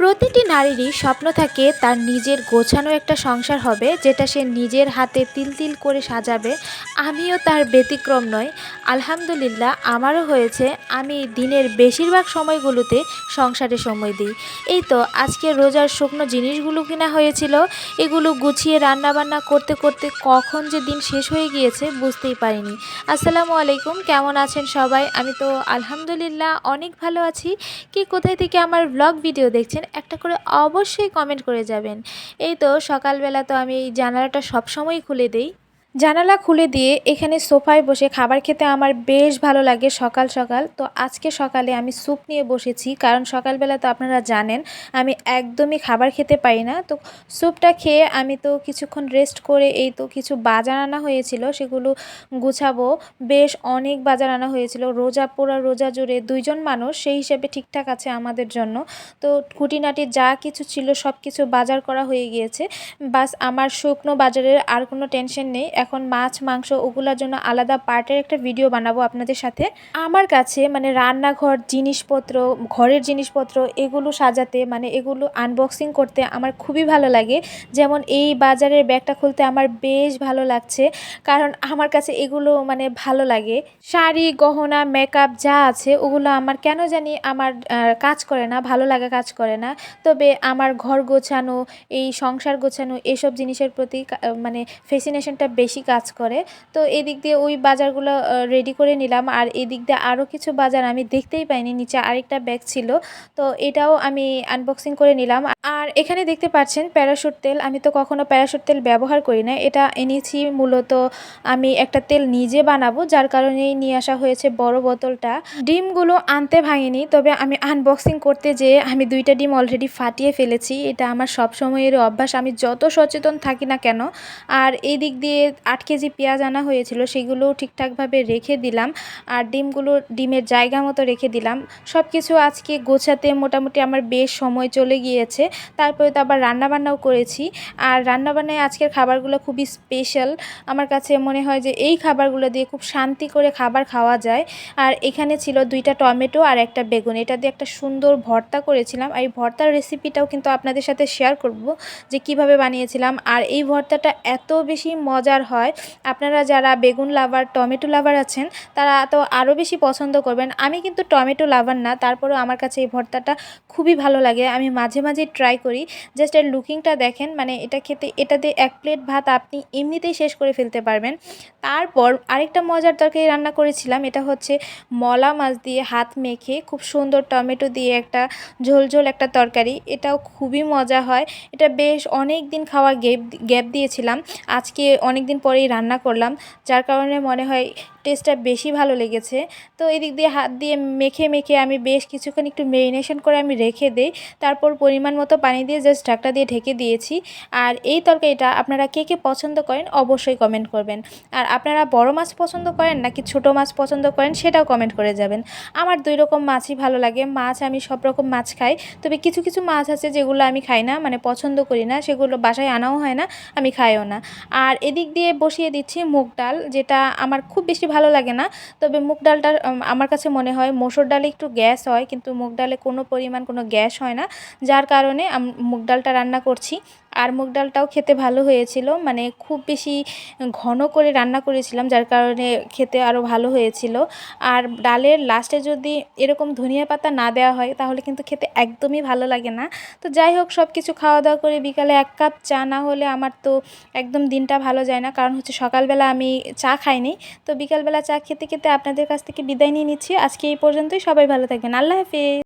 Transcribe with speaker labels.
Speaker 1: প্রতিটি নারীরই স্বপ্ন থাকে তার নিজের গোছানো একটা সংসার হবে, যেটা সে নিজের হাতে তিল তিল করে সাজাবে। আমিও তার ব্যতিক্রম নই। আলহামদুলিল্লাহ, আমারও হয়েছে। আমি দিনের বেশিরভাগ সময়গুলোতে সংসারে সময় দিই। এই তো আজকে রোজার শুকনো জিনিসগুলো কিনা হয়েছিল, এগুলো গুছিয়ে রান্নাবান্না করতে করতে কখন যে দিন শেষ হয়ে গিয়েছে বুঝতেই পারিনি। আসসালামু আলাইকুম, কেমন আছেন সবাই? আমি তো আলহামদুলিল্লাহ অনেক ভালো আছি। কি কোথায় থেকে আমার ব্লগ ভিডিও দেখছেন একটা করে অবশ্যই কমেন্ট করে যাবেন। এই তো সকালবেলা তো আমি এই জানালাটা সবসময় খুলে দেই। জানালা খুলে দিয়ে এখানে সোফায় বসে খাবার খেতে আমার বেশ ভালো লাগে সকাল সকাল। তো আজকে সকালে আমি স্যুপ নিয়ে বসেছি, কারণ সকালবেলা তো আপনারা জানেন আমি একদমই খাবার খেতে পারি না। তো স্যুপটা খেয়ে আমি তো কিছুক্ষণ রেস্ট করে এই তো কিছু বাজার আনা হয়েছিল, সেগুলো গুছাবো। বেশ অনেক বাজার আনা হয়েছিল। রোজা পুরা রোজা জুড়ে দুইজন মানুষ, সেই হিসেবে ঠিকঠাক আছে আমাদের জন্য। তো খুঁটিনাটি যা কিছু ছিল সব কিছু বাজার করা হয়ে গিয়েছে। বাস আমার শুকনো বাজারের আর কোনো টেনশন নেই। এখন মাছ মাংস ওগুলোর জন্য আলাদা পার্টের একটা ভিডিও বানাবো আপনাদের সাথে। আমার কাছে মানে রান্নাঘর জিনিসপত্র, ঘরের জিনিসপত্র এগুলো সাজাতে মানে এগুলো আনবক্সিং করতে আমার খুবই ভালো লাগে। যেমন এই বাজারের ব্যাগটা খুলতে আমার বেশ ভালো লাগছে, কারণ আমার কাছে এগুলো মানে ভালো লাগে। শাড়ি গহনা মেকআপ যা আছে ওগুলো আমার কেন জানি আমার কাজ করে না, ভালো লাগা কাজ করে না। তবে আমার ঘর গোছানো, এই সংসার গোছানো এসব জিনিসের প্রতি মানে ফ্যাসিনেশনটা বেশি কাজ করে। তো এদিক দিয়ে ওই বাজারগুলো রেডি করে নিলাম। আর এদিক দিয়ে আরও কিছু বাজার আমি দেখতেই পাইনি, নিচে আরেকটা ব্যাগ ছিল, তো এটাও আমি আনবক্সিং করে নিলাম। আর এখানে দেখতে পাচ্ছেন প্যারাশুট তেল। আমি তো কখনো প্যারাশুট তেল ব্যবহার করি না, এটা এনেছি মূলত আমি একটা তেল নিজে বানাবো, যার কারণেই নিয়ে আসা হয়েছে বড় বোতলটা। ডিমগুলো আনতে ভাঙিনি, তবে আমি আনবক্সিং করতে যেয়ে আমি 2টা ডিম অলরেডি ফাটিয়ে ফেলেছি। এটা আমার সব সময়ের অভ্যাস, আমি যত সচেতন থাকি না কেন। আর এই দিক দিয়ে 8 কেজি পেঁয়াজ আনা হয়েছিল, সেগুলোও ঠিকঠাকভাবে রেখে দিলাম। আর ডিমগুলো ডিমের জায়গা মতো রেখে দিলাম। সব কিছু আজকে গোছাতে মোটামুটি আমার বেশ সময় চলে গিয়েছে। তারপরে তো আবার রান্নাবান্নাও করেছি। আর রান্নাবান্নায় আজকের খাবারগুলো খুবই স্পেশাল। আমার কাছে মনে হয় যে এই খাবারগুলো দিয়ে খুব শান্তি করে খাবার খাওয়া যায়। আর এখানে ছিল 2টা টমেটো আর একটা বেগুন, এটা দিয়ে একটা সুন্দর ভর্তা করেছিলাম। আর এই ভর্তার রেসিপিটাও কিন্তু আপনাদের সাথে শেয়ার করব যে কিভাবে বানিয়েছিলাম। আর এই ভর্তাটা এত বেশি মজার হয়, আপনারা যারা বেগুন লাভার টমেটো লাভার আছেন তারা তো আরও বেশি পছন্দ করবেন। আমি কিন্তু টমেটো লাভার না, তারপরেও আমার কাছে এই ভর্তাটা খুবই ভালো লাগে। আমি মাঝে মাঝে ট্রাই করি। জাস্ট এর লুকিংটা দেখেন, মানে এটা খেতে, এটা দিয়ে 1 প্লেট ভাত আপনি এমনিতেই শেষ করে ফেলতে পারবেন। তারপর আরেকটা মজার তরকারি রান্না করেছিলাম, এটা হচ্ছে মলা মাছ দিয়ে হাত মেখে খুব সুন্দর টমেটো দিয়ে একটা ঝোল ঝোল একটা তরকারি। এটাও খুবই মজা হয়। এটা বেশ অনেক দিন খাওয়া গ্যাপ দিয়েছিলাম, আজকে অনেক দিন পরেই রান্না করলাম, যার কারণে মনে হয় টেস্টটা বেশি ভালো লেগেছে। তো এদিক দিয়ে হাত দিয়ে মেখে মেখে আমি বেশ কিছুক্ষণ একটু মেরিনেশন করে আমি রেখে দেই। তারপর পরিমাণ মতো পানি দিয়ে জাস্ট ঢাকটা দিয়ে ঢেকে দিয়েছি। আর এই তরকারিটা আপনারা কে কে পছন্দ করেন অবশ্যই কমেন্ট করবেন। আর আপনারা বড় মাছ পছন্দ করেন নাকি ছোট মাছ পছন্দ করেন সেটাও কমেন্ট করে যাবেন। আমার 2 রকম মাছই ভালো লাগে। মাছ আমি সব রকম মাছ খাই, তবে কিছু কিছু মাছ আছে যেগুলো আমি খাই না, মানে পছন্দ করি না, সেগুলো বাসায় আনাও হয় না, আমি খাইও না। আর এদিক দিয়ে বসিয়ে দিচ্ছি মুগ ডাল, যেটা আমার খুব বেশি ভালো লাগে না। তবে মুগ ডালটার আমার কাছে মনে হয় মসুর ডালে একটু গ্যাস হয়, কিন্তু মুগ ডালে কোনো পরিমাণ কোনো গ্যাস হয় না, যার কারণে মুগ ডালটা রান্না করছি। আর মুগ ডালটাও খেতে ভালো হয়েছিল, মানে খুব বেশি ঘন করে রান্না করেছিলাম, যার কারণে খেতে আরও ভালো হয়েছিল। আর ডালের লাস্টে যদি এরকম ধনিয়া পাতা না দেওয়া হয় তাহলে কিন্তু খেতে একদমই ভালো লাগে না। তো যাই হোক, সব কিছু খাওয়া দাওয়া করে বিকালে 1 কাপ চা না হলে আমার তো একদম দিনটা ভালো যায় না, কারণ হচ্ছে সকালবেলা আমি চা খাইনি। তো বিকালবেলা চা খেতে খেতে আপনাদের কাছ থেকে বিদায় নিয়ে নিচ্ছি। আজকে এই পর্যন্তই, সবাই ভালো থাকবেন, আল্লাহ হাফেজ।